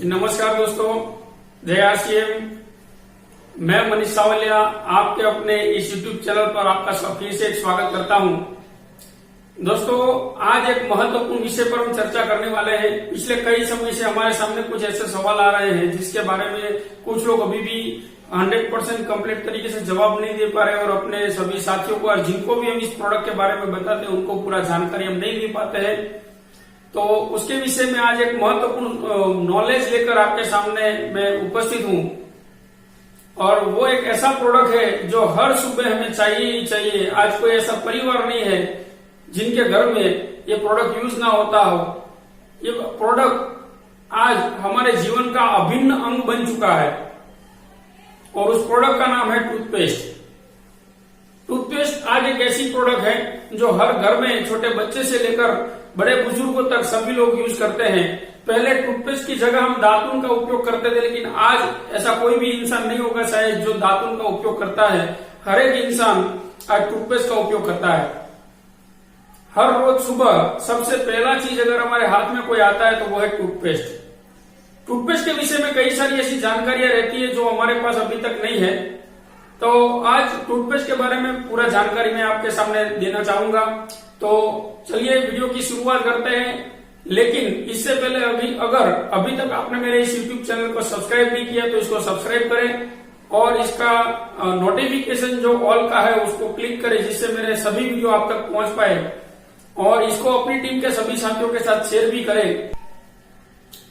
नमस्कार दोस्तों, जय आरसीएम। मैं मनीष सावलिया आपके अपने इस यूट्यूब चैनल पर आपका फिर से स्वागत करता हूं। दोस्तों, आज एक महत्वपूर्ण विषय पर हम चर्चा करने वाले हैं। पिछले कई समय से हमारे सामने कुछ ऐसे सवाल आ रहे हैं जिसके बारे में कुछ लोग अभी भी 100% कंप्लीट तरीके से जवाब नहीं दे पा रहे और अपने सभी साथियों को और जिनको भी हम इस प्रोडक्ट के बारे में बताते हैं उनको पूरा जानकारी हम नहीं दे पाते हैं। तो उसके विषय में आज एक महत्वपूर्ण नॉलेज लेकर आपके सामने मैं उपस्थित हूं। और वो एक ऐसा प्रोडक्ट है जो हर सुबह हमें चाहिए ही चाहिए। आज कोई ऐसा परिवार नहीं है जिनके घर में ये प्रोडक्ट यूज ना होता हो। ये प्रोडक्ट आज हमारे जीवन का अभिन्न अंग बन चुका है और उस प्रोडक्ट का नाम है टूथपेस्ट। टूथपेस्ट आज एक ऐसी प्रोडक्ट है जो हर घर में छोटे बच्चे से लेकर बड़े बुजुर्गों तक सभी लोग यूज करते हैं। पहले टूथपेस्ट की जगह हम दातुन का उपयोग करते थे, लेकिन आज ऐसा कोई भी इंसान नहीं होगा शायद जो दातुन का उपयोग करता है। हर एक इंसान आज टूथपेस्ट का उपयोग करता है। हर रोज सुबह सबसे पहला चीज अगर हमारे हाथ में कोई आता है तो वो है टूथपेस्ट। टूथपेस्ट के विषय में कई सारी ऐसी जानकारियां रहती है जो हमारे पास अभी तक नहीं है। तो आज टूथपेस्ट के बारे में पूरा जानकारी मैं आपके सामने देना चाहूंगा। तो चलिए वीडियो की शुरुआत करते हैं। लेकिन इससे पहले अभी तक आपने मेरे इस यूट्यूब चैनल को सब्सक्राइब नहीं किया तो इसको सब्सक्राइब करें और इसका नोटिफिकेशन जो ऑल का है उसको क्लिक करें, जिससे मेरे सभी वीडियो आप तक पहुंच पाए। और इसको अपनी टीम के सभी साथियों के साथ शेयर भी करें।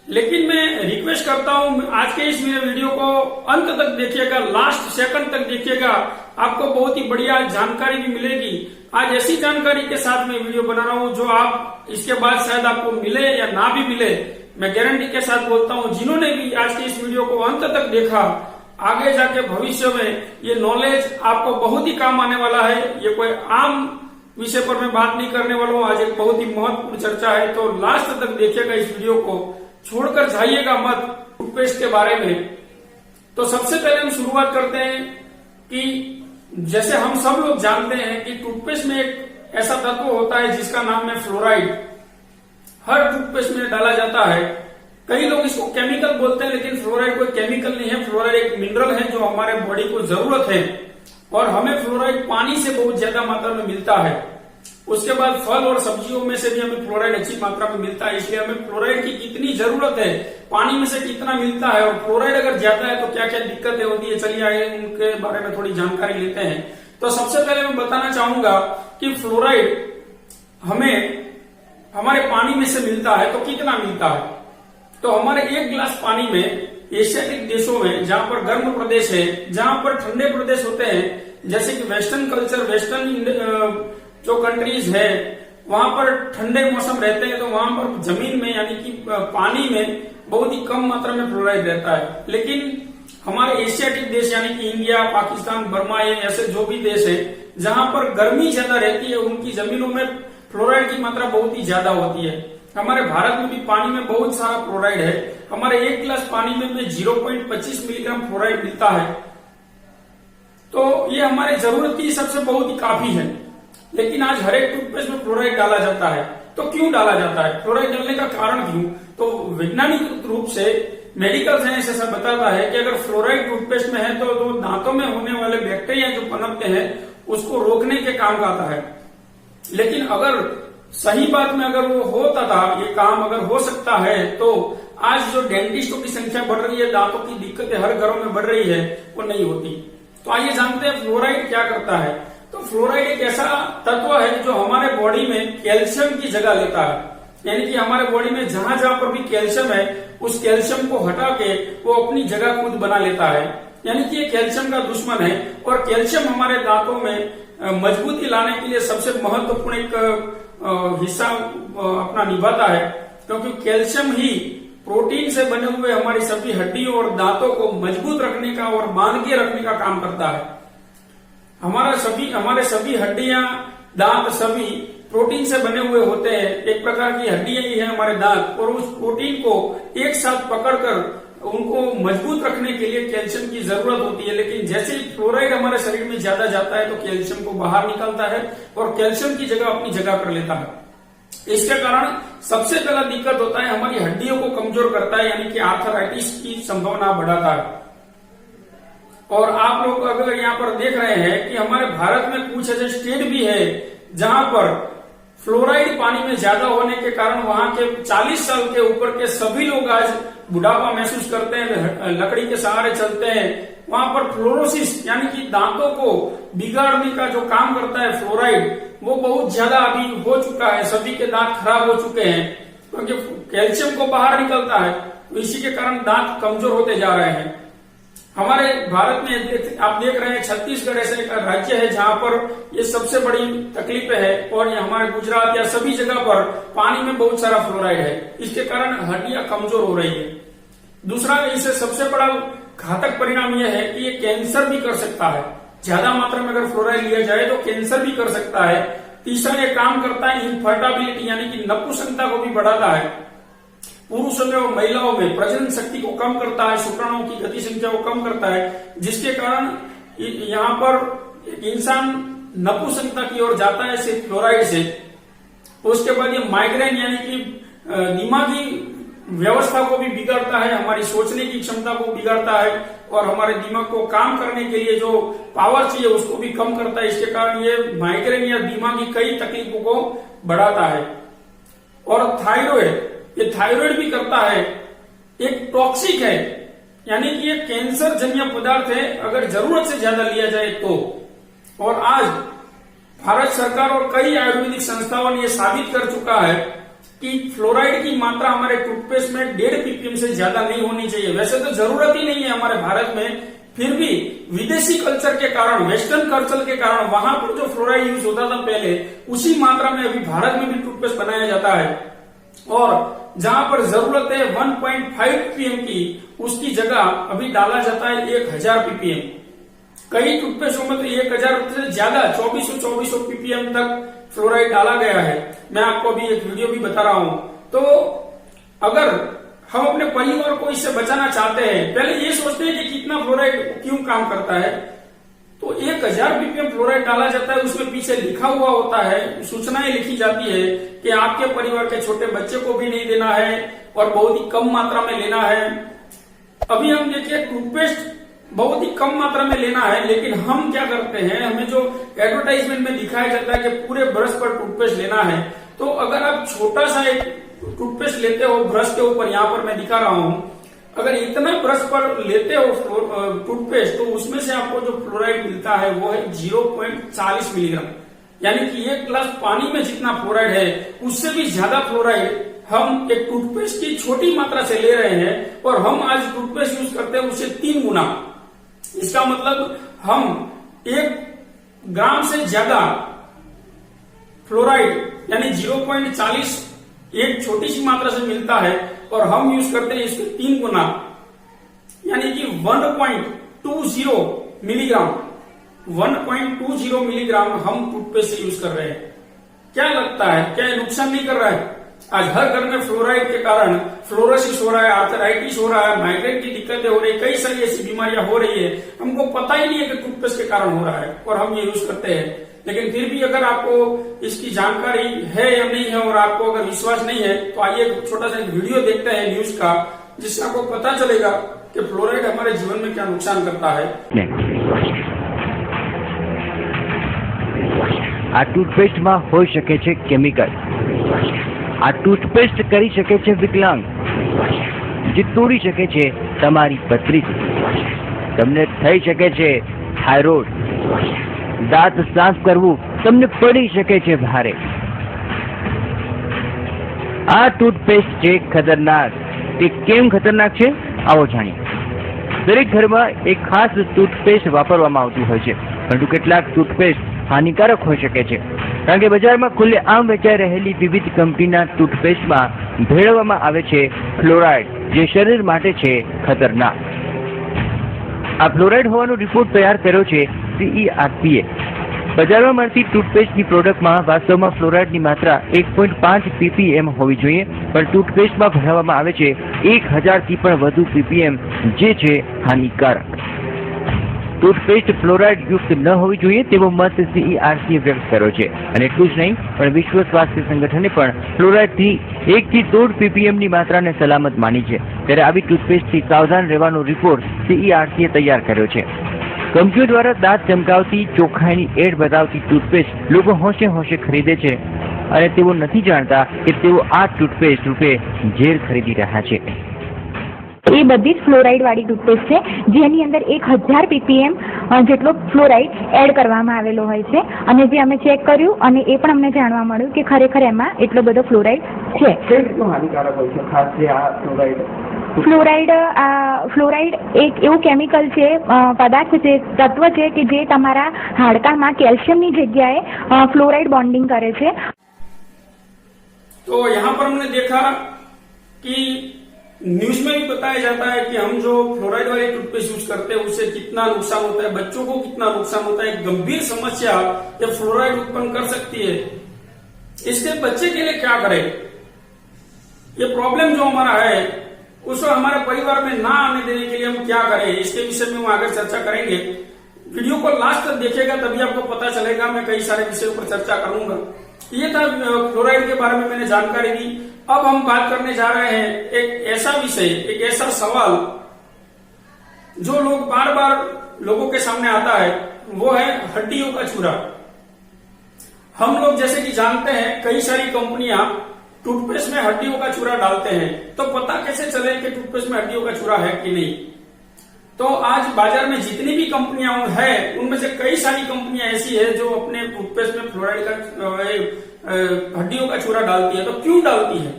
लेकिन मैं रिक्वेस्ट करता हूं, आज के इस मेरे वीडियो को अंत तक देखिएगा, लास्ट सेकंड तक देखिएगा। आपको बहुत ही बढ़िया जानकारी भी मिलेगी। आज ऐसी जानकारी के साथ मैं वीडियो बना रहा हूं जो आप इसके बाद शायद आपको मिले या ना भी मिले। मैं गारंटी के साथ बोलता हूं, जिन्होंने भी आज के इस वीडियो को अंत तक देखा, आगे जाके भविष्य में ये नॉलेज आपको बहुत ही काम आने वाला है। ये कोई आम विषय पर मैं बात नहीं करने वाला हूं। आज एक बहुत ही महत्वपूर्ण चर्चा है, तो लास्ट तक देखिएगा इस वीडियो को, छोड़कर जाइएगा मत टूथपेस्ट के बारे में। तो सबसे पहले हम शुरुआत करते हैं कि जैसे हम सब लोग जानते हैं कि टूथपेस्ट में एक ऐसा तत्व होता है जिसका नाम है फ्लोराइड। हर टूथपेस्ट में डाला जाता है। कई लोग इसको केमिकल बोलते हैं, लेकिन फ्लोराइड कोई केमिकल नहीं है। फ्लोराइड एक मिनरल है जो हमारे बॉडी को जरूरत है और हमें फ्लोराइड पानी से बहुत ज्यादा मात्रा में मिलता है। उसके बाद फल और सब्जियों में से भी हमें फ्लोराइड अच्छी मात्रा में मिलता है। इसलिए हमें फ्लोराइड की कितनी जरूरत है, पानी में से कितना मिलता है और फ्लोराइड अगर ज्यादा है तो क्या क्या दिक्कतें होती है, चलिए आइए उनके बारे में थोड़ी जानकारी लेते हैं। तो सबसे पहले मैं बताना चाहूंगा कि फ्लोराइड हमें हमारे पानी में से मिलता है तो कितना मिलता है। तो हमारे एक गिलास पानी में एशियाटिक देशों में, जहां पर गर्म प्रदेश है, जहां पर ठंडे प्रदेश होते हैं, जैसे कि वेस्टर्न कल्चर, वेस्टर्न जो कंट्रीज है वहां पर ठंडे मौसम रहते हैं, तो वहां पर जमीन में यानी कि पानी में बहुत ही कम मात्रा में फ्लोराइड रहता है। लेकिन हमारे एशियाटिक देश यानी कि इंडिया, पाकिस्तान, बर्मा, ये ऐसे जो भी देश है जहां पर गर्मी ज्यादा रहती है, उनकी जमीनों में फ्लोराइड की मात्रा बहुत ही ज्यादा होती है। हमारे भारत में भी पानी में बहुत सारा फ्लोराइड है। हमारे एक गिलास पानी में 0.25 मिलीग्राम फ्लोराइड मिलता है। तो ये हमारे जरूरत की हिसाब से बहुत ही काफी है। लेकिन आज हर एक टूथपेस्ट में फ्लोराइड डाला जाता है। तो क्यों डाला जाता है, फ्लोराइड डालने का कारण क्यों? तो वैज्ञानिक रूप से मेडिकल साइंस ऐसा बताता है कि अगर फ्लोराइड टूथपेस्ट में है तो दांतों में होने वाले बैक्टीरिया जो पनपते हैं उसको रोकने के काम आता है। लेकिन अगर सही बात में अगर वो होता था, ये काम अगर हो सकता है, तो आज जो डेंटिस्टों की संख्या बढ़ रही है, दांतों की दिक्कतें हर घरों में बढ़ रही है, वो नहीं होती। तो आइए जानते हैं फ्लोराइड क्या करता है। तो फ्लोराइड एक ऐसा तत्व है जो हमारे बॉडी में कैल्शियम की जगह लेता है। यानी कि हमारे बॉडी में जहां जहां पर भी कैल्शियम है, उस कैल्शियम को हटा के वो अपनी जगह खुद बना लेता है। यानी कि ये कैल्शियम का दुश्मन है। और कैल्शियम हमारे दांतों में मजबूती लाने के लिए सबसे महत्वपूर्ण एक हिस्सा अपना निभाता है, क्योंकि कैल्शियम ही प्रोटीन से बने हुए हमारी सभी हड्डियों और दांतों को मजबूत रखने का और बांध के रखने का काम करता है। हमारे सभी हड्डियां, दांत सभी प्रोटीन से बने हुए होते हैं। एक प्रकार की हड्डियां ही है हमारे दांत, और उस प्रोटीन को एक साथ पकड़कर उनको मजबूत रखने के लिए कैल्शियम की जरूरत होती है। लेकिन जैसे ही फ्लोराइड हमारे शरीर में ज्यादा जाता है तो कैल्शियम को बाहर निकालता है और कैल्शियम की जगह अपनी जगह कर लेता है। इसके कारण सबसे पहला दिक्कत होता है, हमारी हड्डियों को कमजोर करता है, यानी कि आर्थराइटिस की संभावना बढ़ाता है। और आप लोग अगर यहाँ पर देख रहे हैं कि हमारे भारत में कुछ ऐसे स्टेट भी है जहां पर फ्लोराइड पानी में ज्यादा होने के कारण वहां के 40 साल के ऊपर के सभी लोग आज बुढ़ापा महसूस करते हैं, लकड़ी के सहारे चलते हैं। वहां पर फ्लोरोसिस यानी कि दांतों को बिगाड़ने का जो काम करता है फ्लोराइड, वो बहुत ज्यादा अभी हो चुका है। सभी के दांत खराब हो चुके हैं क्योंकि कैल्शियम को बाहर निकलता है, तो इसी के कारण दांत कमजोर होते जा रहे हैं। हमारे भारत में आप देख रहे हैं छत्तीसगढ़ ऐसे एक राज्य है जहां पर ये सबसे बड़ी तकलीफ है, और ये हमारे गुजरात या सभी जगह पर पानी में बहुत सारा फ्लोराइड है। इसके कारण हड्डियां कमजोर हो रही है। दूसरा, इसे सबसे बड़ा घातक परिणाम यह है कि ये कैंसर भी कर सकता है। ज्यादा मात्रा में अगर फ्लोराइड लिया जाए तो कैंसर भी कर सकता है। तीसरा, ये काम करता है इनफर्टाबिलिटी यानी कि नपुंसकता को भी बढ़ाता है। पुरुषों में और महिलाओं में प्रजनन शक्ति को कम करता है, शुक्राणुओं की गति संख्या को कम करता है, जिसके कारण यहाँ पर इंसान नपुंसकता की ओर जाता है सिर्फ फ्लोराइड से। उसके बाद ये माइग्रेन यानी कि दिमागी व्यवस्था को भी बिगाड़ता है, हमारी सोचने की क्षमता को बिगाड़ता है, और हमारे दिमाग को काम करने के लिए जो पावर चाहिए उसको भी कम करता है। इसके कारण ये माइग्रेन या दिमागी कई तकलीफों को बढ़ाता है। और थायराइड, ये थायराइड भी करता है, एक टॉक्सिक है, यानी कि ये कैंसर जन्य पदार्थ है अगर जरूरत से ज्यादा लिया जाए तो। और आज भारत सरकार और कई आयुर्वेदिक संस्थाओं ने यह साबित कर चुका है कि फ्लोराइड की मात्रा हमारे टूथपेस्ट में 1.5 ppm से ज्यादा नहीं होनी चाहिए। वैसे तो जरूरत ही नहीं है हमारे भारत में, फिर भी विदेशी कल्चर के कारण, वेस्टर्न कल्चर के कारण वहां पर जो फ्लोराइड यूज होता था पहले, उसी मात्रा में अभी भारत में भी टूथपेस्ट बनाया जाता है। और जहां पर जरूरत है 1.5 ppm की, उसकी जगह अभी डाला जाता है 1000 ppm। कई टूथपेस्टों में तो 1000 से ज्यादा 2400 ppm तक फ्लोराइड डाला गया है। मैं आपको अभी एक वीडियो भी बता रहा हूं। तो अगर हम अपने परिवार को इससे बचाना चाहते हैं, पहले ये सोचते हैं कि कितना फ्लोराइड क्यों काम करता है, तो 1000 ppm फ्लोराइड डाला जाता है। उसमें पीछे लिखा हुआ होता है, सूचनाएं लिखी जाती है कि आपके परिवार के छोटे बच्चे को भी नहीं देना है और बहुत ही कम मात्रा में लेना है। अभी हम देखिए टूथपेस्ट बहुत ही कम मात्रा में लेना है, लेकिन हम क्या करते हैं, हमें जो एडवर्टाइजमेंट में दिखाया जाता है कि पूरे ब्रश पर टूथपेस्ट लेना है, तो अगर आप छोटा सा एक टूथपेस्ट लेते हो ब्रश के ऊपर, यहाँ पर मैं दिखा रहा हूं, अगर इतना ब्रश पर लेते हो टूथपेस्ट, तो उसमें से आपको जो फ्लोराइड मिलता है वो है 0.40 मिलीग्राम, यानी कि 1 गिलास पानी में जितना फ्लोराइड है उससे भी ज्यादा फ्लोराइड हम एक टूथपेस्ट की छोटी मात्रा से ले रहे हैं। और हम आज टूथपेस्ट यूज करते हैं उससे 3 गुना। इसका मतलब हम 1 ग्राम से ज्यादा फ्लोराइड यानी 0.40 एक छोटी सी मात्रा से मिलता है, और हम यूज करते हैं इसके 3 गुना, यानी कि 1.20 मिलीग्राम 1.20 मिलीग्राम हम टूथपेस्ट से यूज कर रहे हैं। क्या लगता है, क्या नुकसान नहीं कर रहा है? आज हर घर में फ्लोराइड के कारण फ्लोरोसिस हो रहा है, आर्थराइटिस हो रहा है, माइग्रेन की दिक्कतें हो रही है, कई सारी ऐसी बीमारियां हो रही है। हमको पता ही नहीं है कि टूथपेस्ट के कारण हो रहा है, और हम ये यूज करते हैं। लेकिन फिर भी अगर आपको इसकी जानकारी है या नहीं है, और आपको अगर विश्वास नहीं है, तो आइए एक छोटा सा वीडियो देखते हैं न्यूज का, जिससे आपको पता चलेगा कि फ्लोराइड हमारे जीवन में क्या नुकसान करता है। आ टूथपेस्ट में हो सके छे केमिकल, आ टूथपेस्ट करी सके छे विकलांग, जे तोड़ी सके छे तमारी पथरी, तमने थई सके छे थायराइड, दांत साफ करवू तमने पड़ी सके छे भारे। आ टूथपेस्ट छे खतरनाक। ते केम खतरनाक छे आवो जाणीए। दरेक घरमां एक खास टूथपेस्ट वापरवामां आवतुं होय छे, परंतु केटलाक टूथपेस्ट हानिकारक होई शके छे, कारण के बजारमां खुल्लेआम वेचाई रहेली विविध कंपनीना टूथपेस्टमां ભેળવવામાં આવે છે ફ્લોરાઇડ, જે શરીર માટે છે ખતરનાક। આ ફ્લોરાઇડ હોવાનો રિપોર્ટ તૈયાર કર્યો છે CERPએ। બજારમાં મળતી ટૂથપેસ્ટની પ્રોડક્ટમાં વાસ્તવમાં ફ્લોરાઇડની માત્રા 1.5 ppm હોવી જોઈએ, પણ ટૂથપેસ્ટમાં ભરાવવામાં આવે છે 1000 થી પણ વધુ ppm, જે છે હાનિકારક। ટૂથપેસ્ટ ફ્લોરાઇડ યુક્ત ન હોવી જોઈએ તેવો મત CERC વ્યક્ત કર્યો છે. અને એટલું જ નહીં પણ વિશ્વ સ્વાસ્થ્ય સંગઠને પણ ફ્લોરાઇડથી 1 થી 1.5 ppm ની માત્રાને સલામત માની છે. ત્યારે આવી ટૂથપેસ્ટથી સાવધાન રહેવાનો રિપોર્ટ CERCએ તૈયાર કર્યો છે. કંપનીઓ દ્વારા દાંત ચમકાવતી ચોખ્ખાઈની એડ બતાવતી ટૂથપેસ્ટ લોકો હોંશે હોંશે ખરીદે છે અને તેઓ નથી જાણતા કે તેઓ આ ટૂથપેસ્ટ રૂપે ઝેર ખરીદી રહ્યા છે. એ બધી જ ફ્લોરાઇડ વાળી ટૂથપેસ્ટ છે જેની અંદર 1000 ppm જેટલો ફ્લોરાઇડ એડ કરવામાં આવેલો હોય છે અને જે અમે ચેક કર્યું અને એ પણ અમને જાણવા મળ્યું કે ખરેખર એમાં એટલો બધો ફ્લોરાઇડ છે. કેટલું હાનિકારક હોય છે ખાસ જે આ ફ્લોરાઇડ? ફ્લોરાઇડ એક એવું કેમિકલ છે, પદાર્થ છે, તત્વ છે કે જે તમારા હાડકામાં કેલ્શિયમની જગ્યાએ ફ્લોરાઇડ બોન્ડિંગ કરે છે. तो यहाँ पर हमने देखा कि न्यूज में भी बताया जाता है कि हम जो फ्लोराइड वाली टूथपेस्ट यूज करते हैं उससे कितना नुकसान होता है, बच्चों को कितना नुकसान होता है. गंभीर समस्या ये फ्लोराइड उत्पन्न कर सकती है. इसके बच्चे के लिए क्या करें, ये प्रॉब्लम जो हमारा है उसको हमारे परिवार में ना आने देने के लिए हम क्या करें, इसके विषय में हम आगे चर्चा करेंगे. वीडियो को लास्ट तक देखिएगा तभी आपको पता चलेगा. मैं कई सारे विषयों पर चर्चा करूंगा. ये था फ्लोराइड के बारे में मैंने जानकारी दी. अब हम बात करने जा रहे हैं एक ऐसा विषय, एक ऐसा सवाल जो लोग बार बार लोगों के सामने आता है, वो है हड्डियों का चूरा. हम लोग जैसे कि जानते हैं कई सारी कंपनियां टूथपेस्ट में हड्डियों का चूरा डालते हैं, तो पता कैसे चले कि टूथपेस्ट में हड्डियों का चूरा है कि नहीं. तो आज बाजार में जितनी भी कंपनियां हैं उनमें से कई सारी कंपनियां ऐसी है जो अपने टूथपेस्ट में फ्लोराइड का हड्डियों का चूरा डालती है. तो क्यों डालती है?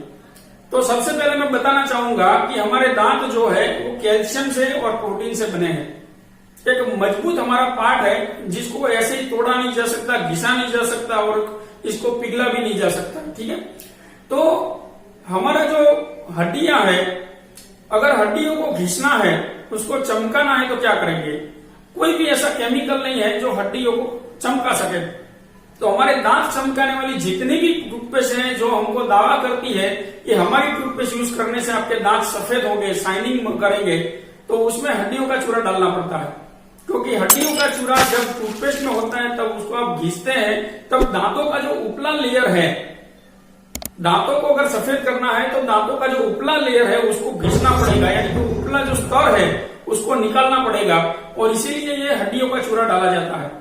तो सबसे पहले मैं बताना चाहूंगा कि हमारे दांत जो है वो कैल्शियम से और प्रोटीन से बने हैं. एक मजबूत हमारा पार्ट है जिसको ऐसे ही तोड़ा नहीं जा सकता, घिसा नहीं जा सकता और इसको पिघला भी नहीं जा सकता. ठीक है, तो हमारा जो हड्डियां हैं, अगर हड्डियों को घिसना है, उसको चमकाना है तो क्या करेंगे? कोई भी ऐसा केमिकल नहीं है जो हड्डियों को चमका सके. तो हमारे दांत चमकाने वाली जितनी भी टूथपेस्ट हैं जो हमको दावा करती है कि हमारी टूथपेस्ट यूज करने से आपके दांत सफेद होंगे, शाइनिंग करेंगे, तो उसमें हड्डियों का चूरा डालना पड़ता है. क्योंकि हड्डियों का चूरा जब टूथपेस्ट में होता है तब उसको आप घिसते हैं, तब दांतों का जो उपला लेयर है, दांतों को अगर सफेद करना है तो दांतों का जो उपला लेयर है उसको घिसना पड़ेगा, यानी कि उपला जो स्तर है उसको निकालना पड़ेगा और इसीलिए ये हड्डियों का चूरा डाला जाता है.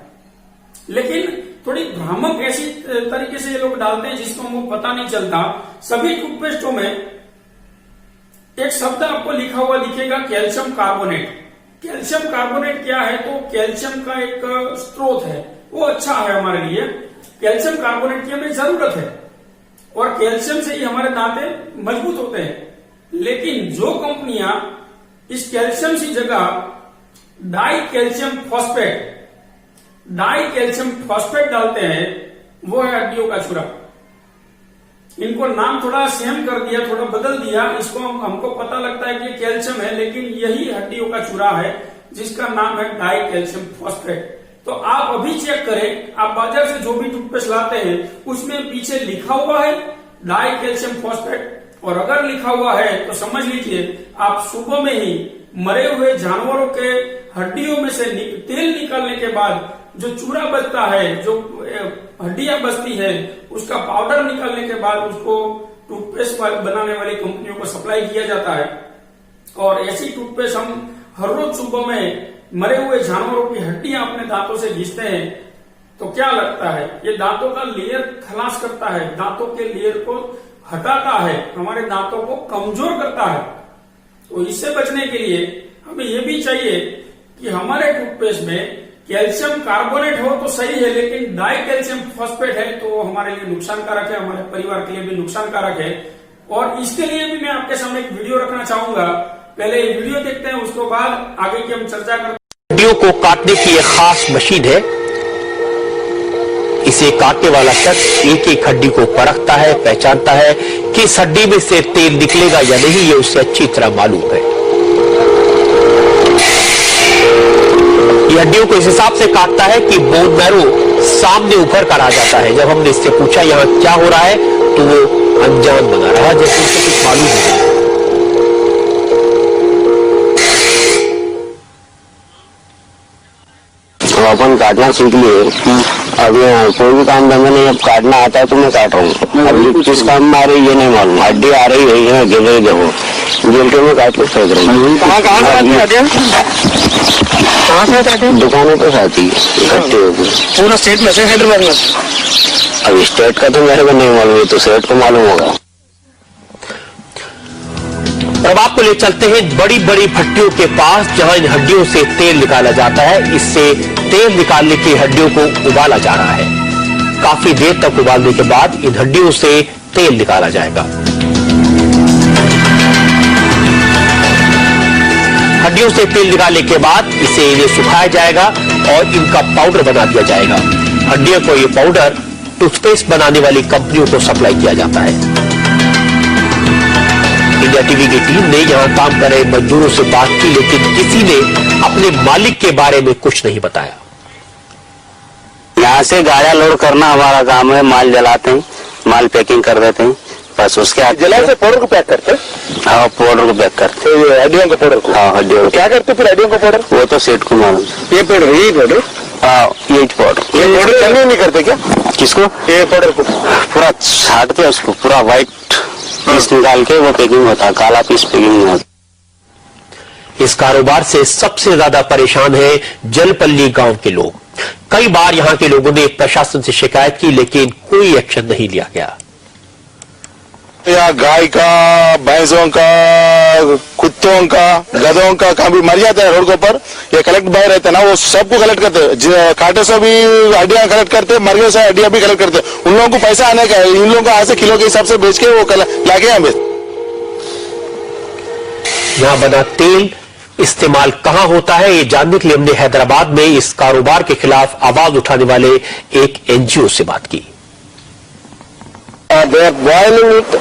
लेकिन थोड़ी भ्रामक ऐसी तरीके से ये लोग डालते हैं जिसको हमको पता नहीं चलता. सभी टूथपेस्टों में एक शब्द आपको लिखा हुआ दिखेगा, कैल्शियम कार्बोनेट. कैल्शियम कार्बोनेट क्या है? तो कैल्शियम का एक स्रोत है, वो अच्छा है हमारे लिए. कैल्शियम कार्बोनेट की हमें जरूरत है और कैल्शियम से ही हमारे दांत मजबूत होते हैं. लेकिन जो कंपनियां इस कैल्शियम की जगह डाई कैल्शियम फॉस्फेट डालते हैं, वो है हड्डियों का चूरा. इनको नाम थोड़ा सेम कर दिया, थोड़ा बदल दिया. इसको हमको पता लगता है कि कैल्शियम है, लेकिन यही हड्डियों का चूरा है जिसका नाम है डाई कैल्शियम फॉस्फेट. तो आप अभी चेक करें, आप बाजार से जो भी टूथपेस्ट लाते हैं उसमें पीछे लिखा हुआ है डाई कैल्शियम फॉस्फेट, और अगर लिखा हुआ है तो समझ लीजिए आप सुबह में ही मरे हुए जानवरों के हड्डियों में से तेल निकालने के बाद जो चूरा बचता है, जो हड्डियां बचती है, उसका पाउडर निकालने के बाद उसको टूथपेस्ट बनाने वाली कंपनियों को सप्लाई किया जाता है. और ऐसी टूथपेस्ट हम हर रोज सुबह में मरे हुए जानवरों की हड्डियां अपने दांतों से घिसते हैं. तो क्या लगता है? ये दांतों का लेयर खलास करता है, दांतों के लेयर को हटाता है, हमारे दांतों को कमजोर करता है. तो इससे बचने के लिए हमें यह भी चाहिए कि हमारे टूथपेस्ट में कैल्शियम कार्बोनेट हो तो सही है, लेकिन डाई कैल्शियम फॉस्फेट है तो हमारे लिए नुकसान कारक है, हमारे परिवार के लिए भी नुकसान कारक है. और इसके लिए भी मैं आपके सामने एक वीडियो रखना चाहूंगा. पहले ये वीडियो देखते हैं, उसके बाद आगे की हम चर्चा करते हैं. हड्डियों को काटने की एक खास मशीन है. इसे काटने वाला शख्स एक एक हड्डी को परखता है, पहचानता है कि इस हड्डी में से तेल निकलेगा या नहीं, ये उसे अच्छी तरह मालूम है. ये हड्डियों को इस हिसाब से काटता है कि बोन मैरो सामने उभर कर आ जाता है. जब हमने इससे पूछा यहाँ क्या हो रहा है तो वो अनजान बना रहा, जैसे उसे कुछ मालूम नहीं. अपन काटना सीख लिए। अब कोई भी काम धंधा नहीं, अब काटना आता है तो मैं काट रहा हूँ। अब किस काम में आ रही ये नहीं मालूम, हड्डी आ रही है गिर रही देखो, गिर के मैं काट के फेंक रहा हूँ। कहाँ से आते हैं? दुकानों पे आती है इकट्ठे होकर। पूरा स्टेट में से हैदराबाद में? अब स्टेट का तो मेरे को नहीं मालूम, तो स्टेट को मालूम होगा। अब आपको ले चलते हैं बड़ी बड़ी भट्टियों के पास, जहां इन हड्डियों से तेल निकाला जाता है। इससे तेल निकालने की हड्डियों को उबाला जा रहा है। काफी देर तक उबालने के बाद इन हड्डियों से तेल निकाला जाएगा। हड्डियों से तेल निकालने के बाद इसे इन्हें सुखाया जाएगा और इनका पाउडर बना दिया जाएगा। हड्डियों को ये पाउडर टूथपेस्ट बनाने वाली कंपनियों को सप्लाई किया जाता है। इंडिया टीवी की टीम ने यहां काम कर रहे मजदूरों से बात की, लेकिन किसी ने अपने मालिक के बारे में कुछ नहीं बताया। यहाँ से गाड़ियां लोड करना हमारा काम है, माल जलाते हैं, माल पैकिंग कर देते हैं, बस उसके बाद जला से पाउडर को पैक करते हैं। हाँ, पाउडर को पैक करते हैं, हड्डियों का पाउडर को। हाँ, हड्डियों को। क्या करते फिर हड्डियों का पाउडर? वो तो सेठ को मालूम। ये पाउडर, यही पाउडर? हाँ, यही पाउडर। ये पाउडर चलने नहीं करते क्या? किसको? ये पाउडर को पूरा छाटते उसको, पूरा व्हाइट पीस निकाल के वो पैकिंग होता है, काला पीस पैकिंग नहीं होता। इस कारोबार से सबसे ज्यादा परेशान है जलपल्ली गांव के लोग। कई बार यहां के लोगों ने प्रशासन से शिकायत की, लेकिन कोई एक्शन नहीं लिया गया। या गाय का, भैंसों का, कुत्तों का, गधों का कहाँ भी मर जाता है रोड के ऊपर, ये कलेक्ट बाय रहते हैं ना, वो सबको कलेक्ट करते हैं। कांटे से भी हड्डियां कलेक्ट करते हैं, मर गए से हड्डियां भी कलेक्ट करते हैं। उन लोगों को पैसा आने का है, इन लोगों को यहाँ से किलो के हिसाब से बेच के वो लाके यहाँ बेच। यहां बना तेल इस्तेमाल कहां होता है, ये जानने के लिए हमने हैदराबाद में इस कारोबार के खिलाफ आवाज उठाने वाले एक एनजीओ से बात की। They are boiling it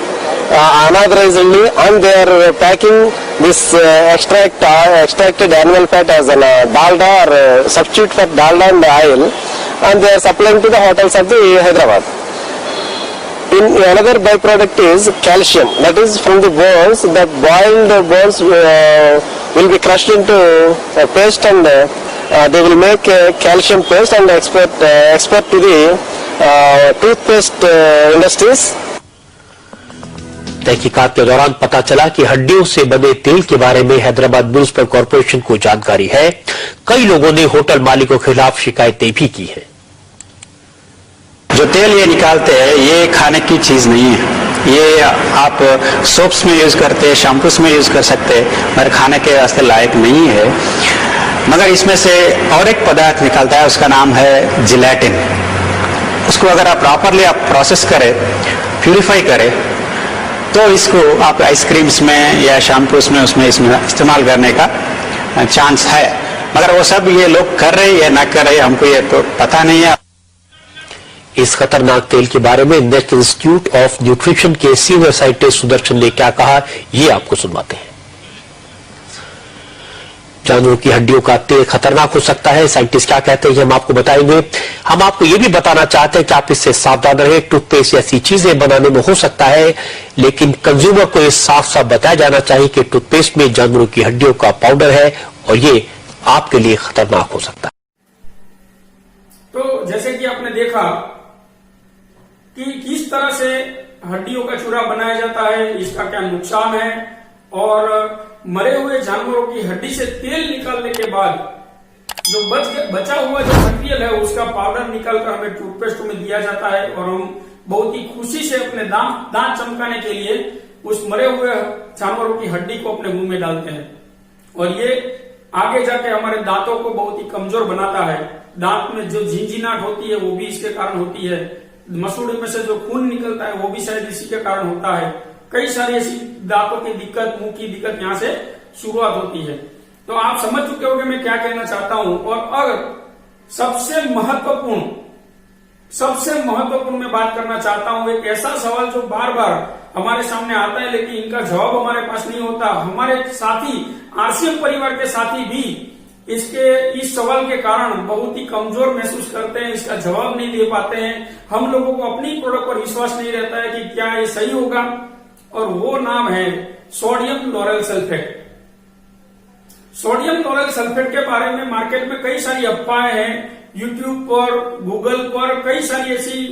unauthorizedly and they are packing this extracted animal fat as a dalda or substitute for dalda and oil, and they are supplying to the hotels of the Hyderabad. In another byproduct is calcium, that is from the bones. The boiled bones will be crushed into paste and they will make calcium paste and export to the toothpaste industries. तहकीकात के दौरान पता चला कि हड्डियों से बने तेल के बारे में हैदराबाद म्युनिसिपल कॉर्पोरेशन को जानकारी है। कई लोगों ने होटल मालिकों के खिलाफ शिकायतें भी की हैं। जो तेल ये निकालते हैं ये खाने की चीज नहीं है। ये आप सोप्स में यूज करते हैं, शैम्पूस में यूज कर सकते हैं, मगर खाने के वास्ते लायक नहीं है। मगर इसमें से और एक पदार्थ निकलता है, उसका नाम है जिलेटिन। उसको अगर आप प्रॉपरली आप प्रोसेस करें, प्यूरिफाई करें, तो इसको आप आइसक्रीम्स में या शैम्पूस में इसमें इस्तेमाल करने का चांस है। मगर वो सब ये लोग कर रहे या ना कर रहे हमको ये तो पता नहीं है। इस खतरनाक तेल के बारे में नेशनल इंस्टीट्यूट ऑफ न्यूट्रिशन के सीनियर साइंटिस्ट सुदर्शन ने क्या कहा, ये आपको सुनवाते हैं। जानवरों की हड्डियों का तेल खतरनाक हो सकता है, साइंटिस्ट क्या कहते हैं हम आपको बताएंगे। हम आपको यह भी बताना चाहते हैं कि आप इससे सावधान रहें। टूथपेस्ट ऐसी चीजें बनाने में हो सकता है, लेकिन कंज्यूमर को यह साफ साफ बताया जाना चाहिए कि टूथपेस्ट में जानवरों की हड्डियों का पाउडर है और ये आपके लिए खतरनाक हो सकता है। तो जैसे कि आपने देखा कि किस तरह से हड्डियों का चूरा बनाया जाता है, इसका क्या नुकसान है, और मरे हुए जानवरों की हड्डी से तेल निकालने के बाद जो बचा हुआ जो मटेरियल है उसका पाउडर निकालकर हमें टूथपेस्ट में दिया जाता है और हम बहुत ही खुशी से अपने दांत चमकाने के लिए उस मरे हुए जानवरों की हड्डी को अपने मुंह में डालते हैं। और ये आगे जाके हमारे दांतों को बहुत ही कमजोर बनाता है। दांत में जो झिंझिनाहट होती है वो भी इसके कारण होती है। मसूड़े में से जो खून निकलता है वो भी शायद इसी के कारण होता है। कई सारी ऐसी दांतों की दिक्कत, मुंह की दिक्कत यहाँ से शुरुआत होती है। तो आप समझ चुके होंगे मैं क्या कहना चाहता हूं। और अगर सबसे महत्वपूर्ण मैं बात करना चाहता हूं, एक ऐसा सवाल जो बार बार हमारे सामने आता है लेकिन इनका जवाब हमारे पास नहीं होता। हमारे साथी आरसीएम परिवार के साथी भी इस सवाल के कारण बहुत ही कमजोर महसूस करते हैं, इसका जवाब नहीं दे पाते हैं। हम लोगों को अपनी प्रोडक्ट पर विश्वास नहीं रहता है कि क्या ये सही होगा, और वो नाम है sodium lauryl sulphate. Sodium lauryl sulphate के बारे में मार्केट में कई सारी अफवाहें हैं। यूट्यूब पर, गूगल पर कई सारी ऐसी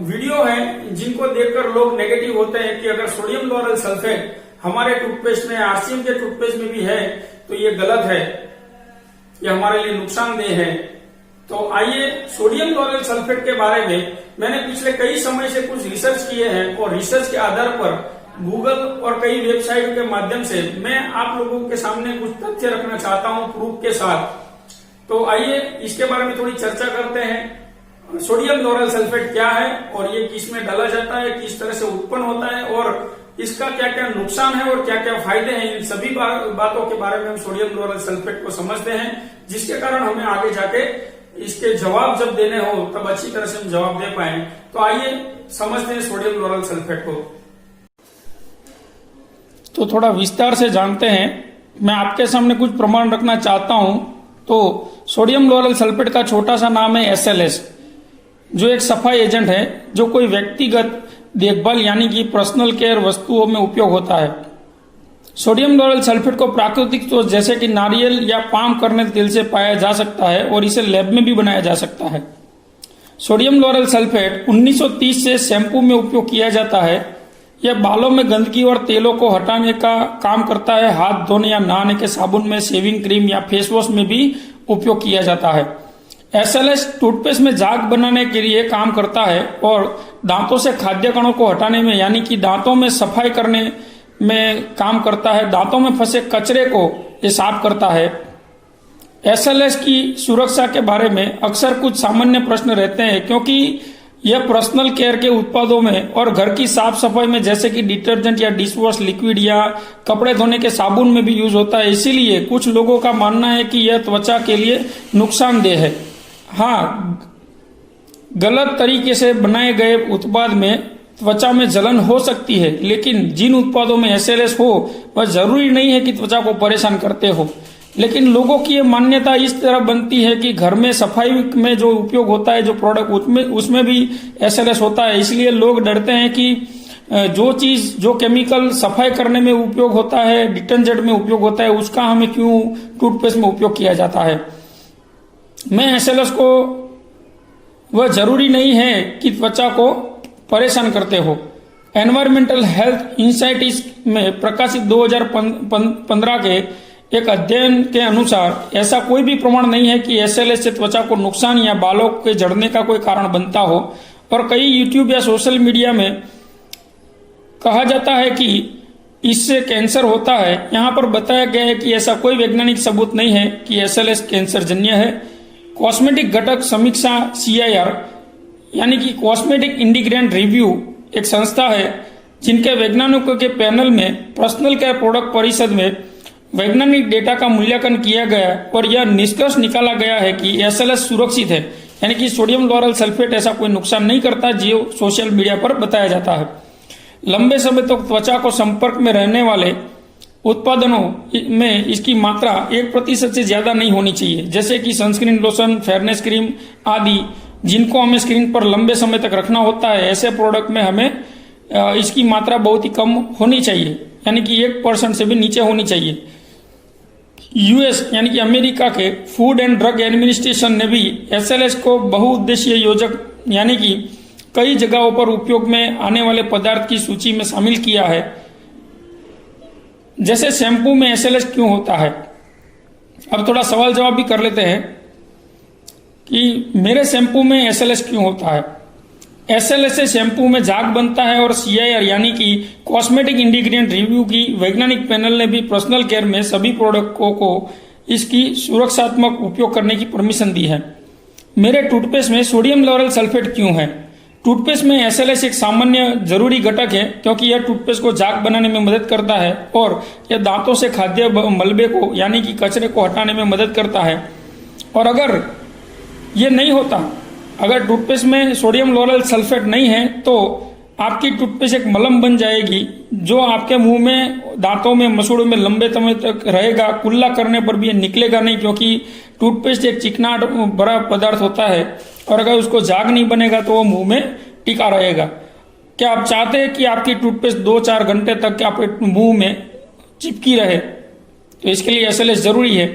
वीडियो हैं जिनको देखकर लोग नेगेटिव होते हैं कि अगर सोडियम लोरेल सल्फेट हमारे टूथपेस्ट में, आरसीएम के टूथपेस्ट में भी है तो ये गलत है, ये हमारे लिए नुकसानदेह है। तो आइए सोडियम लोरेल सल्फेट के बारे में मैंने पिछले कई समय से कुछ रिसर्च किए हैं और रिसर्च के आधार पर गूगल और कई वेबसाइट के माध्यम से मैं आप लोगों के सामने कुछ तथ्य रखना चाहता हूं प्रूफ के साथ। तो आइए इसके बारे में थोड़ी चर्चा करते हैं। सोडियम लोरेल सल्फेट क्या है और ये किस में डाला जाता है, किस तरह से उत्पन्न होता है और इसका क्या क्या नुकसान है और क्या क्या फायदे हैं, इन सभी बातों के बारे में हम सोडियम लोरेल सल्फेट को समझते हैं, जिसके कारण हमें आगे जाके इसके जवाब जब देने हो तब अच्छी तरह से हम जवाब दे पाए। तो आइए समझते हैं सोडियम लोरेल सल्फेट को। तो थोड़ा विस्तार से जानते हैं। मैं आपके सामने कुछ प्रमाण रखना चाहता हूं। तो सोडियम लोरेल सल्फेट का छोटा सा नाम है SLS, जो एक सफाई एजेंट है जो कोई व्यक्तिगत देखभाल यानी कि पर्सनल केयर वस्तुओं में उपयोग होता है। सोडियम लोरेल सल्फेट को प्राकृतिक स्रोत जैसे कि नारियल या पाम कर्नेल तेल से पाया जा सकता है और इसे लैब में भी बनाया जा सकता है। सोडियम लोरेल सल्फेट 1930 से शैम्पू में उपयोग किया जाता है। यह बालों में गंदगी और तेलों को हटाने का काम करता है। हाथ धोने या नहाने के साबुन में, शेविंग क्रीम या फेस वॉश में भी उपयोग किया जाता है। SLS टूथपेस्ट में झाग बनाने के लिए काम करता है और दांतों से खाद्य कणों को हटाने में यानी कि दांतों में सफाई करने में काम करता है। दांतों में फंसे कचरे को ये साफ करता है। SLS की सुरक्षा के बारे में अक्सर कुछ सामान्य प्रश्न रहते हैं क्योंकि यह पर्सनल केयर के उत्पादों में और घर की साफ सफाई में जैसे कि डिटर्जेंट या डिशवॉश लिक्विड या कपड़े धोने के साबुन में भी यूज होता है। इसीलिए कुछ लोगों का मानना है कि यह त्वचा के लिए नुकसानदेह है। हाँ, गलत तरीके से बनाए गए उत्पाद में त्वचा में जलन हो सकती है, लेकिन जिन उत्पादों में SLS हो वह जरूरी नहीं है कि त्वचा को परेशान करते हो। लेकिन लोगों की यह मान्यता इस तरह बनती है कि घर में सफाई में जो उपयोग होता है, जो प्रोडक्ट उसमें भी SLS होता है। इसलिए लोग डरते हैं कि जो केमिकल सफाई करने में उपयोग होता है, डिटर्जेंट में उपयोग होता है, उसका हमें क्यों टूथपेस्ट में उपयोग किया जाता है। मैं SLS को वह जरूरी नहीं है कि त्वचा को परेशान करते हो। एनवायरमेंटल हेल्थ इंसाइट्स में प्रकाशित 2015 के एक अध्ययन के अनुसार ऐसा कोई भी प्रमाण नहीं है कि SLS से त्वचा को नुकसान या बालों के झड़ने का कोई कारण बनता हो। और कई यूट्यूब या सोशल मीडिया में कहा जाता है कि इससे कैंसर होता है। यहाँ पर बताया गया है कि ऐसा कोई वैज्ञानिक सबूत नहीं है कि SLS कैंसर जन्य है। कॉस्मेटिक घटक समीक्षा CIR यानी कि कॉस्मेटिक इंग्रेडिएंट रिव्यू एक संस्था है जिनके वैज्ञानिकों के पैनल में पर्सनल केयर प्रोडक्ट परिषद में वैज्ञानिक डेटा का मूल्यांकन किया गया और यह निष्कर्ष निकाला गया है कि SLS सुरक्षित है, यानी कि सोडियम लोरेल सल्फेट ऐसा कोई नुकसान नहीं करता जो सोशल मीडिया पर बताया जाता है। लंबे समय तक तो त्वचा को संपर्क में रहने वाले उत्पादनों में इसकी मात्रा 1% से ज्यादा नहीं होनी चाहिए, जैसे कि सनस्क्रीन, लोशन, फेयरनेस क्रीम आदि, जिनको हमें स्क्रीन पर लंबे समय तक रखना होता है। ऐसे प्रोडक्ट में हमें इसकी मात्रा बहुत ही कम होनी चाहिए, यानी कि 1% से भी नीचे होनी चाहिए। US यानी कि अमेरिका के फूड एंड ड्रग एडमिनिस्ट्रेशन ने भी SLS को बहुउद्देशीय योजक यानी कि कई जगहों पर उपयोग में आने वाले पदार्थ की सूची में शामिल किया है। जैसे शैम्पू में SLS क्यों होता है। अब थोड़ा सवाल जवाब भी कर लेते हैं कि मेरे शैम्पू में SLS क्यों होता है। SLS से शैम्पू में झाग बनता है और CIR यानी कि कॉस्मेटिक इंग्रेडिएंट रिव्यू की वैज्ञानिक पैनल ने भी पर्सनल केयर में सभी प्रोडक्टों को इसकी सुरक्षात्मक उपयोग करने की परमिशन दी है। मेरे टूथपेस्ट में सोडियम लोरेल सल्फेट क्यों है। टूथपेस्ट में SLS एक सामान्य जरूरी घटक है क्योंकि यह टूथपेस्ट को झाग बनाने में मदद करता है और यह दांतों से खाद्य मलबे को यानी कि कचरे को हटाने में मदद करता है। और अगर ये नहीं होता, अगर टूथपेस्ट में सोडियम लोरेल सल्फेट नहीं है तो आपकी टूथपेस्ट एक मलम बन जाएगी जो आपके मुंह में, दांतों में, मसूड़ों में लंबे समय तक रहेगा। कुल्ला करने पर भी ये निकलेगा नहीं क्योंकि टूथपेस्ट एक चिकनाट भरा पदार्थ होता है और अगर उसको झाग नहीं बनेगा तो वो मुंह में टिका रहेगा। क्या आप चाहते हैं कि आपकी टूथपेस्ट 2-4 घंटे तक आपके मुंह में चिपकी रहे? तो इसके लिए SLS जरूरी है।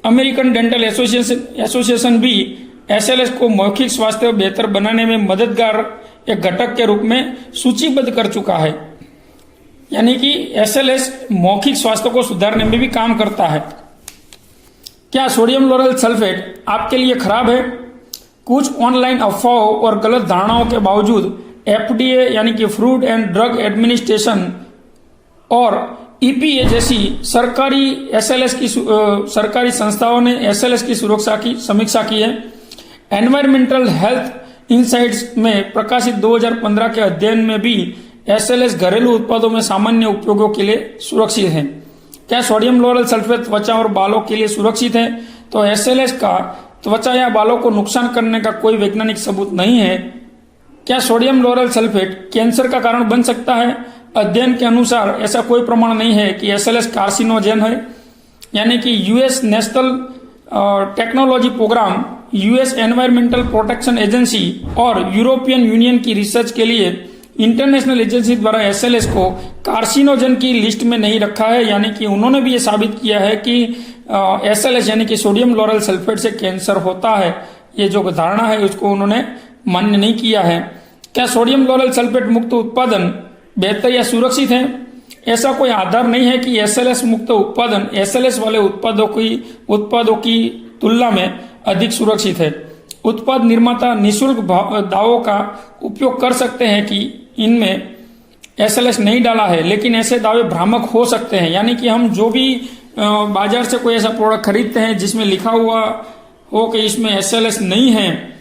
अमेरिकन डेंटल एसोसिएशन भी SLS को मौखिक स्वास्थ्य बेहतर बनाने में मददगार एक घटक के रूप में सूचीबद्ध कर चुका है। यानी कि SLS मौखिक स्वास्थ्य को सुधारने में भी काम करता है। क्या सोडियम लोरेल सल्फेट आपके लिए खराब है? कुछ ऑनलाइन अफवाहों और गलत धारणाओं के बावजूद FDA यानी कि फूड एंड ड्रग एडमिनिस्ट्रेशन और EPA जैसी सरकारी संस्थाओं ने SLS की सुरक्षा की समीक्षा की है। एनवायरमेंटल हेल्थ इनसाइट्स में प्रकाशित 2015 के अध्ययन में भी SLS घरेलू उत्पादों में सामान्य उपयोगों के लिए सुरक्षित है। क्या सोडियम लोरेल सल्फेट त्वचा और बालों के लिए सुरक्षित है? तो SLS का त्वचा या बालों को नुकसान करने का कोई वैज्ञानिक सबूत नहीं है। क्या सोडियम लोरेल सल्फेट कैंसर का कारण बन सकता है? अध्ययन के अनुसार ऐसा कोई प्रमाण नहीं है कि SLS कार्सिनोजेन है। यानी कि US national technology program, US environmental protection agency और यूरोपियन यूनियन की रिसर्च के लिए इंटरनेशनल एजेंसी द्वारा SLS को कार्सिनोजेन की लिस्ट में नहीं रखा है। यानी कि उन्होंने भी ये साबित किया है कि SLS यानी कि सोडियम लोरेल सल्फेट से कैंसर होता है। ये जो धारणा है उसको उन्होंने मान्य नहीं किया है। क्या सोडियम लोरेल सल्फेट मुक्त उत्पादन बेहतर या सुरक्षित है? ऐसा कोई आधार नहीं है कि SLS मुक्त उत्पादन SLS वाले उत्पादों की तुलना में अधिक सुरक्षित है। उत्पाद निर्माता निःशुल्क दावों का उपयोग कर सकते हैं कि इनमें SLS नहीं डाला है, लेकिन ऐसे दावे भ्रामक हो सकते हैं। यानी कि हम जो भी बाजार से कोई ऐसा प्रोडक्ट खरीदते हैं जिसमें लिखा हुआ हो कि इसमें SLS नहीं है,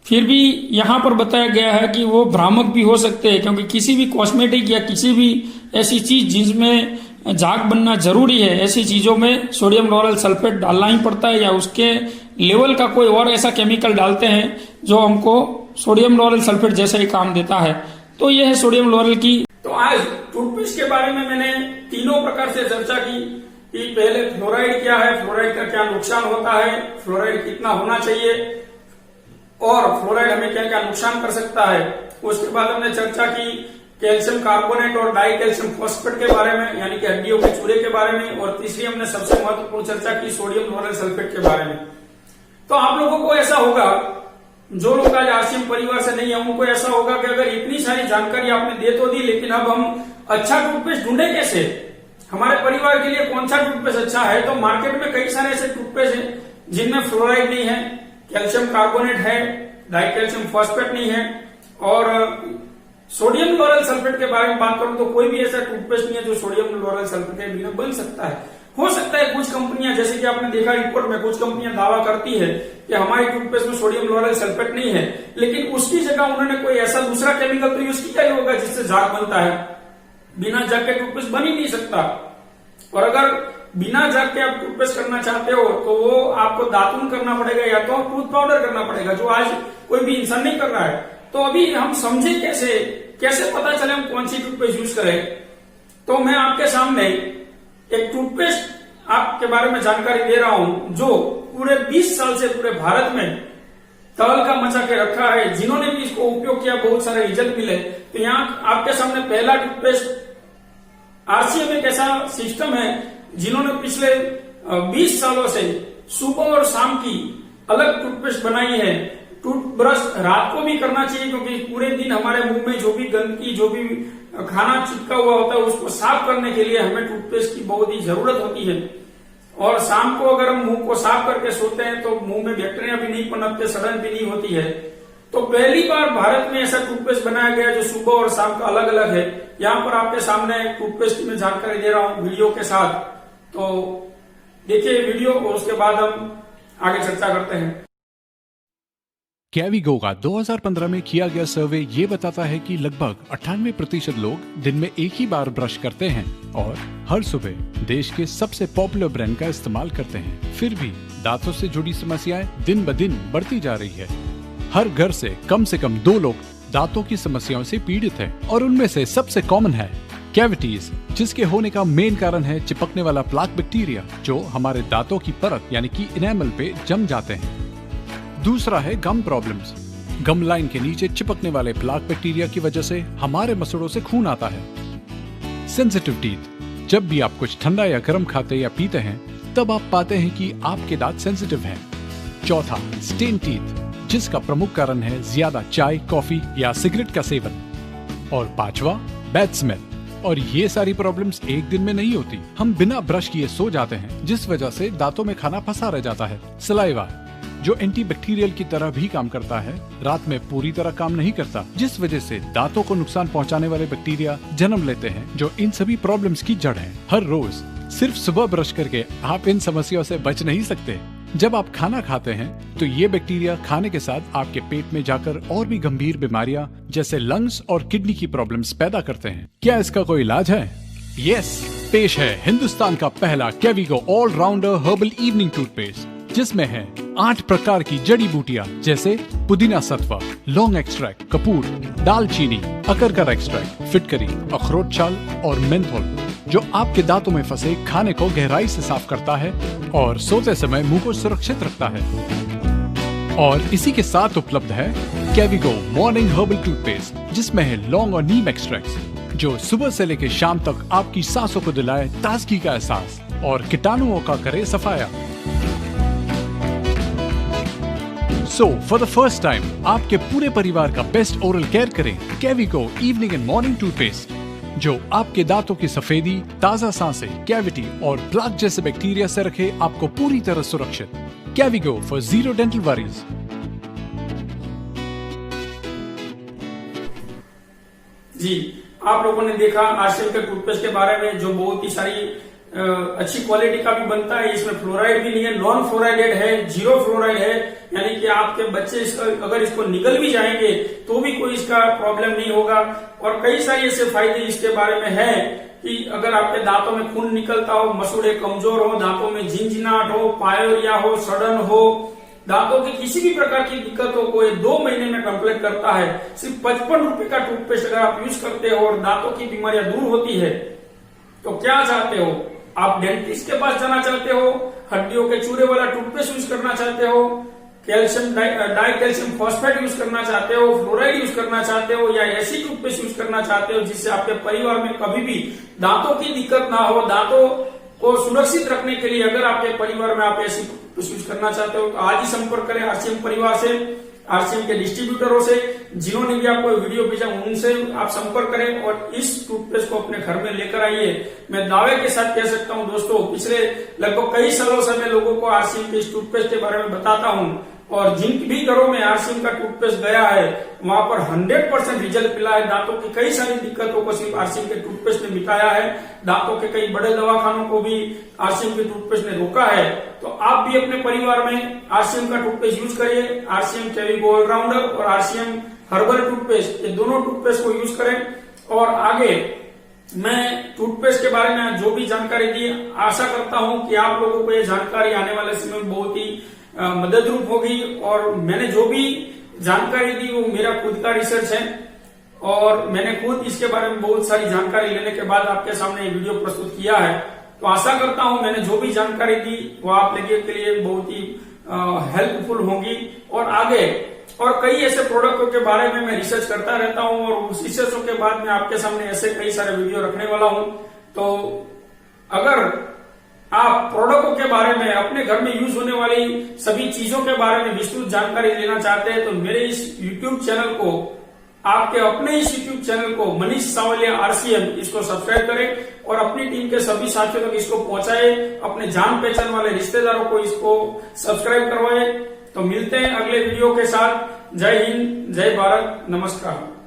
फिर भी यहाँ पर बताया गया है कि वो भ्रामक भी हो सकते हैं, क्योंकि किसी भी कॉस्मेटिक या किसी भी ऐसी चीज जिसमें झाग बनना जरूरी है, ऐसी चीजों में सोडियम लोरेल सल्फेट डालना ही पड़ता है, या उसके लेवल का कोई और ऐसा केमिकल डालते हैं जो हमको सोडियम लोरेल सल्फेट जैसा ही काम देता है। तो यह है सोडियम लोरेल की। तो आज टूथपेस्ट के बारे में मैंने तीनों प्रकार से चर्चा की कि पहले फ्लोराइड क्या है, फ्लोराइड का क्या नुकसान होता है, फ्लोराइड कितना होना चाहिए और फ्लोराइड हमें क्या क्या नुकसान कर सकता है। उसके बाद हमने चर्चा की कैल्शियम कार्बोनेट और डाई कैल्शियम फॉस्फेट के बारे में, यानी कि हड्डियों के चूरे के बारे में, और तीसरी हमने सबसे महत्वपूर्ण चर्चा की सोडियम लोरेल सल्फेट के बारे में। तो आप लोगों को ऐसा होगा, जो लोग आज आरसीएम परिवार से नहीं है उनको ऐसा होगा कि अगर इतनी सारी जानकारी आपने दे तो दी, लेकिन अब हम अच्छा टूथपेस्ट ढूंढे कैसे, हमारे परिवार के लिए कौन सा टूथपेस्ट अच्छा है। तो मार्केट में कई सारे ऐसे टूथपेस्ट हैं जिनमें फ्लोराइड नहीं है, कैल्शियम कार्बोनेट है, डाई कैल्शियम फॉस्फेट नहीं है, और सोडियम लोरेल सल्फेट के बारे में बात करूं तो कोई भी ऐसा टूथपेस्ट नहीं है जो सोडियम लोरेल सल्फेट के बिना बन सकता है। हो सकता है कुछ कंपनियां, जैसे कि आपने देखा रिपोर्ट में, कुछ कंपनियां दावा करती है कि हमारी टूथपेस्ट में सोडियम लोरेल सल्फेट नहीं है, लेकिन उसकी जगह उन्होंने कोई ऐसा दूसरा केमिकल तो यूज किया ही होगा जिससे झाग बनता है। बिना झाग के टूथपेस्ट बन ही नहीं सकता। और अगर बिना झाग के आप टूथपेस्ट करना चाहते हो तो वो आपको दातुन करना पड़ेगा या तो टूथ पाउडर करना पड़ेगा, जो आज कोई भी इंसान नहीं कर रहा है। तो अभी हम समझे कैसे पता चले हम कौन सी टूथपेस्ट यूज करें। तो मैं आपके सामने एक टूथपेस्ट आपके बारे में जानकारी दे रहा हूं जो पूरे 20 साल से पूरे भारत में तहलका मचा के रखा है। जिन्होंने भी इसको उपयोग किया बहुत सारे रिजल्ट मिले। तो यहाँ आपके सामने पहला टूथपेस्ट, आरसीएम एक ऐसा सिस्टम है जिन्होंने पिछले 20 सालों से सुबह और शाम की अलग टूथपेस्ट बनाई है। टूथब्रश रात को भी करना चाहिए, क्योंकि पूरे दिन हमारे मुंह में जो भी गंदगी, जो भी खाना चिपका हुआ होता है उसको साफ करने के लिए हमें टूथपेस्ट की बहुत ही जरूरत होती है। और शाम को अगर हम मुंह को साफ करके सोते हैं तो मुंह में बैक्टीरिया भी नहीं पनपते, सड़न भी नहीं होती है। तो पहली बार भारत में ऐसा टूथपेस्ट बनाया गया जो सुबह और शाम का अलग अलग है। यहाँ पर आपके सामने टूथपेस्ट की मैं जानकारी दे रहा हूँ वीडियो के साथ। तो देखिए वीडियो और उसके बाद हम आगे चर्चा करते हैं। कैविगो का 2015 में किया गया सर्वे ये बताता है कि लगभग 98% लोग दिन में एक ही बार ब्रश करते हैं और हर सुबह देश के सबसे पॉपुलर ब्रांड का इस्तेमाल करते हैं। फिर भी दांतों से जुड़ी समस्याएं दिन ब दिन बढ़ती जा रही है। हर घर से कम 2 लोग दांतों की समस्याओं से पीड़ित हैं और उनमें से सबसे कॉमन है कैविटीज, जिसके होने का मेन कारण है चिपकने वाला प्लाक बैक्टीरिया जो हमारे दांतों की परत यानी कि इनेमल पे जम जाते हैं। दूसरा है गम प्रॉब्लम्स। गम लाइन के नीचे चिपकने वाले प्लाक बैक्टीरिया की वजह से हमारे मसड़ों से खून आता है। सेंसिटिव टीथ, जब भी आप कुछ ठंडा या गर्म खाते या पीते हैं तब आप पाते हैं कि आपके दांत सेंसिटिव हैं। चौथा, स्टेन टीथ, जिसका प्रमुख कारण है ज्यादा चाय, कॉफी या सिगरेट का सेवन। और पांचवा, बैड स्मेल। और ये सारी प्रॉब्लम्स एक दिन में नहीं होती। हम बिना ब्रश किए सो जाते हैं, जिस वजह से दांतों में खाना फंसा रह जाता है। सलाइवा, जो एंटीबैक्टीरियल की तरह भी काम करता है, रात में पूरी तरह काम नहीं करता, जिस वजह से दांतों को नुकसान पहुंचाने वाले बैक्टीरिया जन्म लेते हैं, जो इन सभी प्रॉब्लम्स की जड़ है। हर रोज सिर्फ सुबह ब्रश करके आप इन समस्याओं से बच नहीं सकते। जब आप खाना खाते हैं तो ये बैक्टीरिया खाने के साथ आपके पेट में जाकर और भी गंभीर बीमारियां जैसे लंग्स और किडनी की प्रॉब्लम्स पैदा करते हैं। क्या इसका कोई इलाज है? यस, पेश है हिंदुस्तान का पहला कैविगो ऑलराउंडर हर्बल इवनिंग टूथपेस्ट, जिसमें है 8 प्रकार की जड़ी बूटियां जैसे पुदीना सत्वा, लौंग एक्सट्रैक्ट, कपूर, दालचीनी, अकरकर एक्सट्रैक्ट, फिटकरी, अखरोट छाल और मेंथोल, जो आपके दांतों में फंसे खाने को गहराई से साफ करता है और सोते समय मुंह को सुरक्षित रखता है। और इसी के साथ उपलब्ध है कैविगो मॉर्निंग हर्बल टूथपेस्ट, जिसमें है लौंग और नीम एक्सट्रैक्ट्स, जो सुबह से लेकर शाम तक आपकी सांसों को दिलाए ताजगी का एहसास और कीटाणुओं का करे सफाया। So for the first time आपके पूरे परिवार का बेस्ट ओरल केयर करें कैविगो इवनिंग एंड मॉर्निंग टूथपेस्ट, जो आपके दांतों की सफेदी, ताजा सांसें, कैविटी और प्लाक जैसे बैक्टीरिया से रखे आपको पूरी तरह सुरक्षित। कैविगो फॉर जीरो डेंटल वरीज। जी, आप लोगों ने देखा आरसीएम के टूथपेस्ट के बारे में, जो बहुत ही सारी अच्छी क्वालिटी का भी बनता है। इसमें फ्लोराइड भी नहीं है, नॉन फ्लोराइडेड है, 0 फ्लोराइड है, यानी कि आपके बच्चे अगर इसको निगल भी जाएंगे तो भी कोई इसका प्रॉब्लम नहीं होगा। और कई सारे ऐसे फायदे इसके बारे में है कि अगर आपके दांतों में खून निकलता हो, मसूड़े कमजोर हो, दांतों में झिंझिनाहट हो, पायोरिया हो, सड़न हो, दांतों की किसी भी प्रकार की दिक्कतों को 2 महीने में कंप्लीट करता है। सिर्फ 55 रुपए का टूथपेस्ट अगर आप यूज करते हो और दांतों की बीमारियां दूर होती है, तो क्या चाहते हो? आप डेंटिस्ट के पास जाना चाहते हो, हड्डियों के चूरे वाला टूथपेस्ट यूज करना चाहते हो, calcium die calcium phosphate use करना चाहते हो, फ्लोराइड यूज करना चाहते हो, या ऐसी टूथपेस्ट यूज करना चाहते हो जिससे आपके परिवार में कभी भी दांतों की दिक्कत ना हो, दांतों को सुरक्षित रखने के लिए अगर आपके परिवार में आप ऐसी टूथपेस्ट यूज करना चाहते हो तो आज ही संपर्क करें आरसीएम परिवार से, आरसीएम के डिस्ट्रीब्यूटरों से, जिन्होंने भी आपको वीडियो भेजा उनसे आप संपर्क करें और इस टूथपेस्ट को अपने घर में लेकर आइए। मैं दावे के साथ कह सकता हूं दोस्तों, पिछले लगभग कई सालों से मैं लोगों को आरसीएम के इस टूथपेस्ट के बारे में बताता हूं, और जिन भी घरों में आरसीएम का टूथपेस्ट गया है वहां पर 100% रिजल्ट मिला है। दांतों की कई सारी दिक्कतों को सिर्फ आरसीएम के टूथपेस्ट ने मिटाया है। दांतों के कई बड़े दवाखानों को भी आरसीएम के टूथपेस्ट ने रोका है। तो आप भी अपने परिवार में आरसीएम का टूथपेस्ट यूज करिए। आरसीएम कैविगो ऑलराउंडर और आरसीएम हर्बल टूथपेस्ट, ये दोनों टूथपेस्ट को यूज करें। और आगे मैं टूथपेस्ट के बारे में जो भी जानकारी दी, आशा करता हूं कि आप लोगों को ये जानकारी आने वाले समय में बहुत ही मददरूप होगी। और मैंने जो भी जानकारी दी वो मेरा खुद का रिसर्च है और मैंने खुद इसके बारे में बहुत सारी जानकारी लेने के बाद आपके सामने ये वीडियो प्रस्तुत किया है। तो आशा करता हूं मैंने जो भी जानकारी दी वो आप लोगों के लिए बहुत ही हेल्पफुल होगी। और आगे और कई ऐसे प्रोडक्टों के बारे में मैं रिसर्च करता रहता हूं और उस रिसर्चों के बाद मैं आपके सामने ऐसे कई सारे वीडियो रखने वाला हूं। तो अगर आप प्रोडक्टों के बारे में, अपने घर में यूज होने वाली सभी चीजों के बारे में विस्तृत जानकारी लेना चाहते हैं तो मेरे इस यूट्यूब चैनल को, आपके अपने इस यूट्यूब चैनल को मनीष सावलिया आरसीएम, इसको सब्सक्राइब करें और अपनी टीम के सभी साथियों तक इसको पहुंचाए, अपने जान पहचान वाले रिश्तेदारों को इसको सब्सक्राइब करवाए। तो मिलते हैं अगले वीडियो के साथ। जय हिंद, जय भारत, नमस्कार।